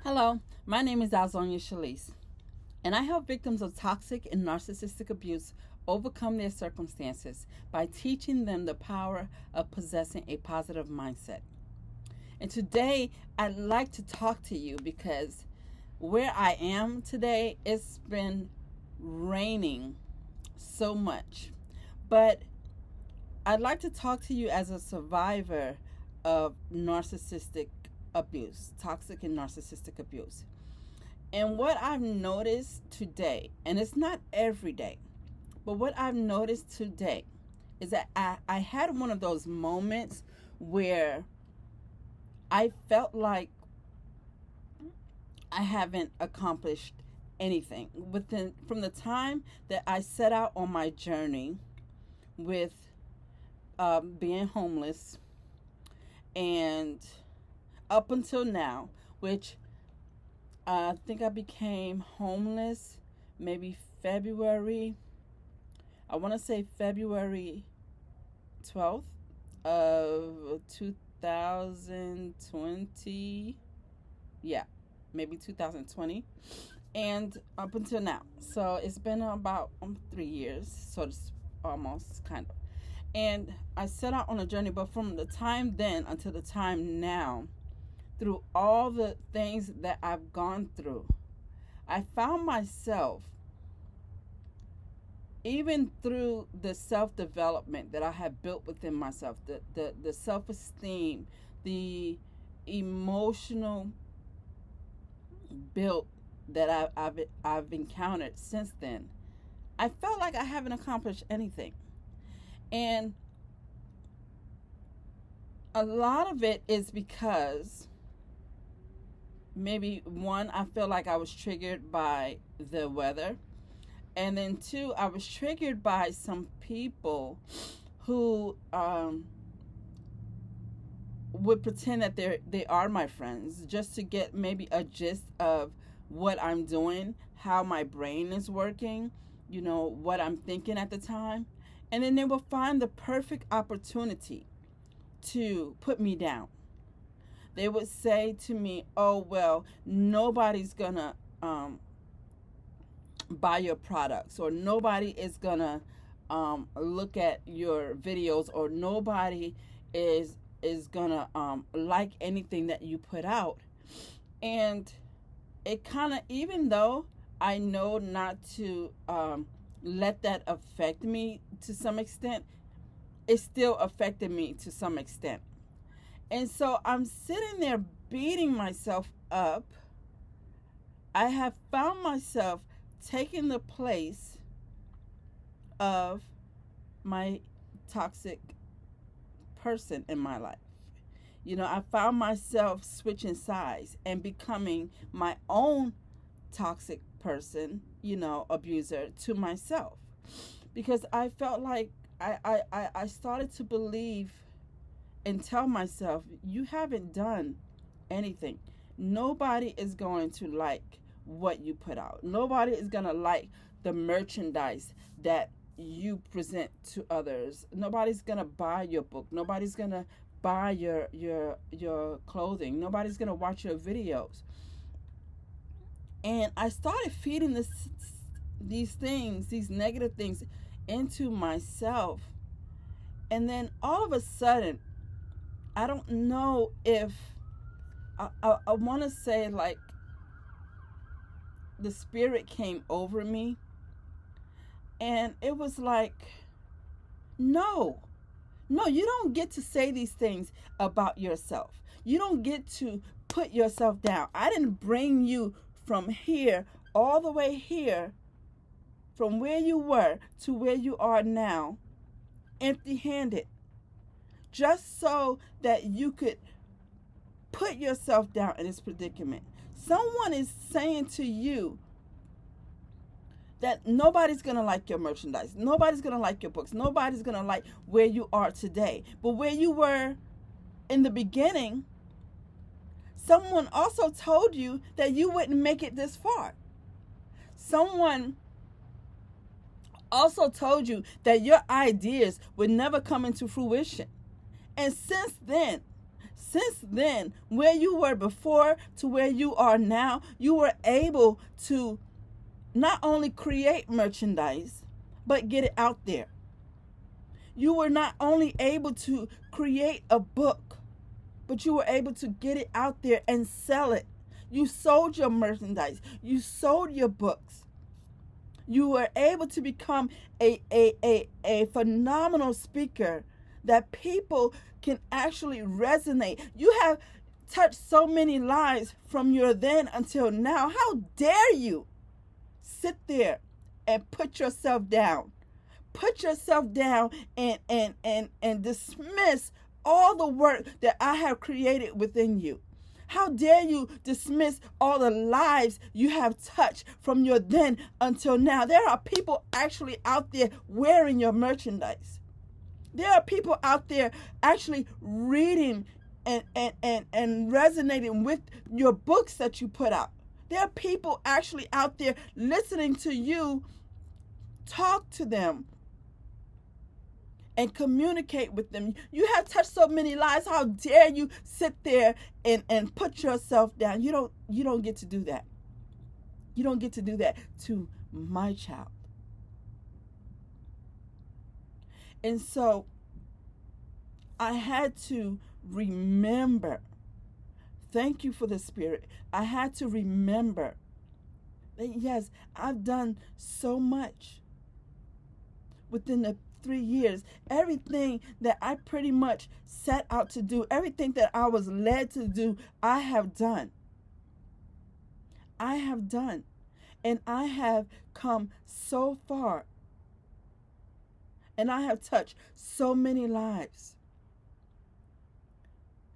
Hello, my name is Alzonia Shalise, and I help victims of toxic and narcissistic abuse overcome their circumstances by teaching them the power of possessing a positive mindset. And today, I'd like to talk to you because where I am today, it's been raining so much. But I'd like to talk to you as a survivor of narcissistic abuse, toxic and narcissistic abuse. And what I've noticed today, and it's not every day, but what I've noticed today is that I had one of those moments where I felt like I haven't accomplished anything within from the time that I set out on my journey with being homeless and up until now, which I think I became homeless maybe February. I want to say February 12th of 2020. Yeah, maybe 2020. And up until now. So it's been about 3 years, so it's almost kind of. And I set out on a journey, but from the time then until the time now, through all the things that I've gone through, I found myself, even through the self development that I have built within myself, the self esteem, the emotional build that I've encountered since then, I felt like I haven't accomplished anything. And a lot of it is because maybe one, I feel like I was triggered by the weather. And then two, I was triggered by some people who would pretend that they are my friends just to get maybe a gist of what I'm doing, how my brain is working, what I'm thinking at the time. And then they will find the perfect opportunity to put me down. They would say to me, oh, well, nobody's going to buy your products, or nobody is going to look at your videos, or nobody is going to like anything that you put out. And it kind of, even though I know not to let that affect me to some extent, it still affected me to some extent. And so I'm sitting there beating myself up. I have found myself taking the place of my toxic person in my life. I found myself switching sides and becoming my own toxic person, abuser to myself. Because I felt like I started to believe and tell myself, you haven't done anything. Nobody is going to like what you put out. Nobody is going to like the merchandise that you present to others. Nobody's going to buy your book. Nobody's going to buy your clothing. Nobody's going to watch your videos. And I started feeding these things, these negative things into myself. And then all of a sudden, I don't know if I want to say, like, the spirit came over me, and it was like, no, you don't get to say these things about yourself. You don't get to put yourself down. I didn't bring you from here all the way here, from where you were to where you are now, empty handed, just so that you could put yourself down in this predicament. Someone is saying to you that nobody's going to like your merchandise. Nobody's going to like your books. Nobody's going to like where you are today. But where you were in the beginning, someone also told you that you wouldn't make it this far. Someone also told you that your ideas would never come into fruition. And since then, Since then, where you were before to where you are now, you were able to not only create merchandise, but get it out there. You were not only able to create a book, but you were able to get it out there and sell it. You sold your merchandise. You sold your books. You were able to become a phenomenal speaker that people can actually resonate. You have touched so many lives from your then until now. How dare you sit there and put yourself down? Put yourself down and dismiss all the work that I have created within you. How dare you dismiss all the lives you have touched from your then until now? There are people actually out there wearing your merchandise. There are people out there actually reading and resonating with your books that you put out. There are people actually out there listening to you talk to them and communicate with them. You have touched so many lives. How dare you sit there and put yourself down? You don't get to do that. You don't get to do that to my child. And so I had to remember. Thank you for the Spirit. I had to remember that yes, I've done so much within the 3 years. Everything that I pretty much set out to do, everything that I was led to do, I have done. I have done. And I have come so far. And I have touched so many lives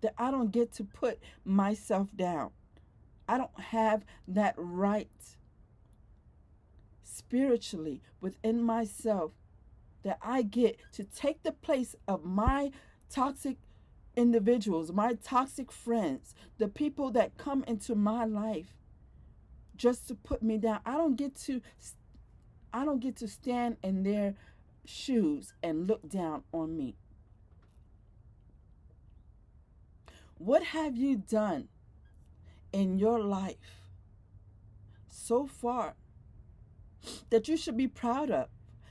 that I don't get to put myself down. I don't have that right spiritually within myself that I get to take the place of my toxic individuals, my toxic friends, the people that come into my life just to put me down. I don't get to stand in their shoes and look down on me. What have you done in your life so far that you should be proud of?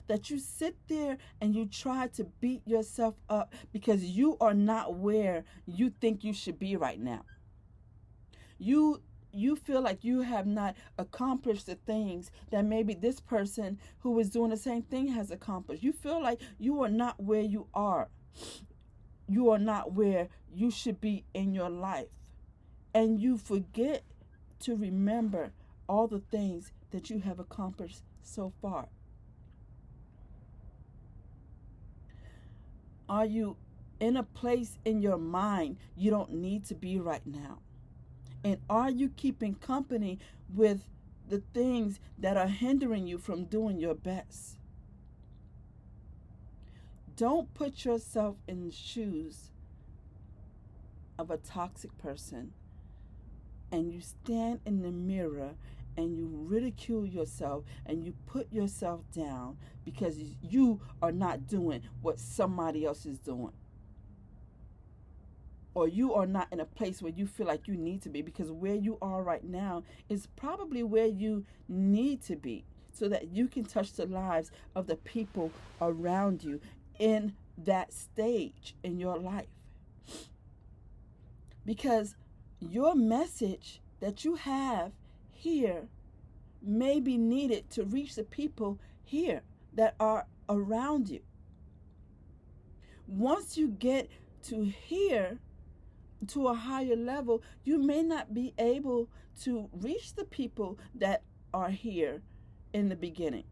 That you sit there and you try to beat yourself up because you are not where you think you should be right now. You feel like you have not accomplished the things that maybe this person who is doing the same thing has accomplished. You feel like you are not where you are. You are not where you should be in your life. And you forget to remember all the things that you have accomplished so far. Are you in a place in your mind you don't need to be right now? And are you keeping company with the things that are hindering you from doing your best? Don't put yourself in the shoes of a toxic person and you stand in the mirror and you ridicule yourself and you put yourself down because you are not doing what somebody else is doing. Or you are not in a place where you feel like you need to be, because where you are right now is probably where you need to be so that you can touch the lives of the people around you in that stage in your life. Because your message that you have here may be needed to reach the people here that are around you. Once you get to here, to a higher level, you may not be able to reach the people that are here in the beginning.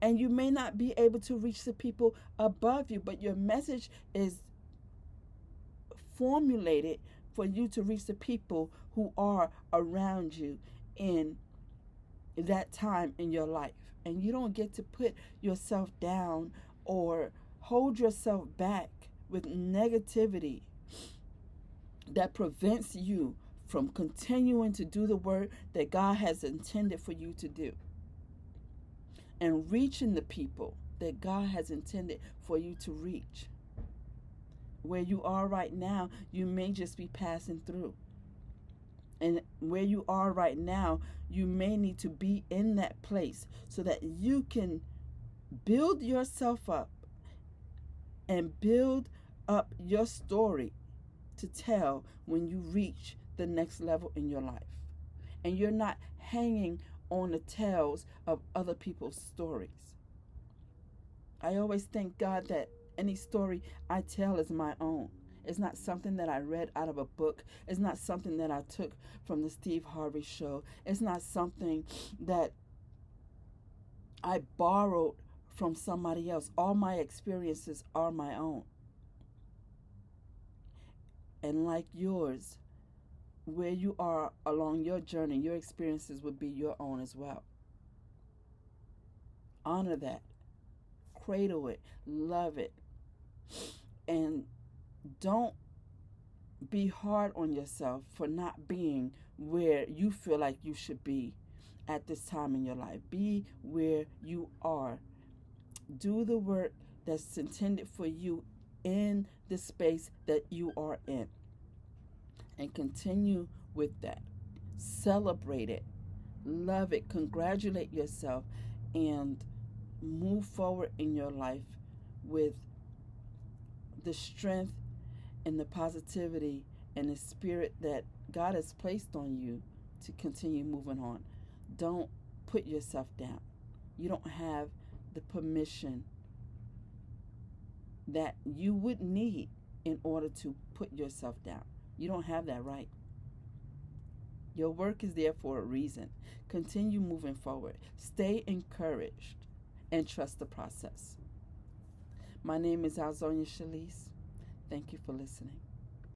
And you may not be able to reach the people above you, but your message is formulated for you to reach the people who are around you in that time in your life. And you don't get to put yourself down or hold yourself back with negativity that prevents you from continuing to do the work that God has intended for you to do and reaching the people that God has intended for you to reach. where you are right now, you may just be passing through. And where you are right now, you may need to be in that place so that you can build yourself up and build up your story to tell when you reach the next level in your life. And you're not hanging on the tails of other people's stories. I always thank God that any story I tell is my own. It's not something that I read out of a book. It's not something that I took from the Steve Harvey show. It's not something that I borrowed from somebody else. All my experiences are my own. And like yours, where you are along your journey, your experiences would be your own as well. Honor that. Cradle it. Love it. And don't be hard on yourself for not being where you feel like you should be at this time in your life. Be where you are. Do the work that's intended for you in the space that you are in. And continue with that. Celebrate it. Love it. Congratulate yourself. And move forward in your life with the strength and the positivity and the spirit that God has placed on you to continue moving on. Don't put yourself down. You don't have the permission that you would need in order to put yourself down. You don't have that right. Your work is there for a reason. Continue moving forward. Stay encouraged and trust the process. My name is Alzonia Shalise. Thank you for listening.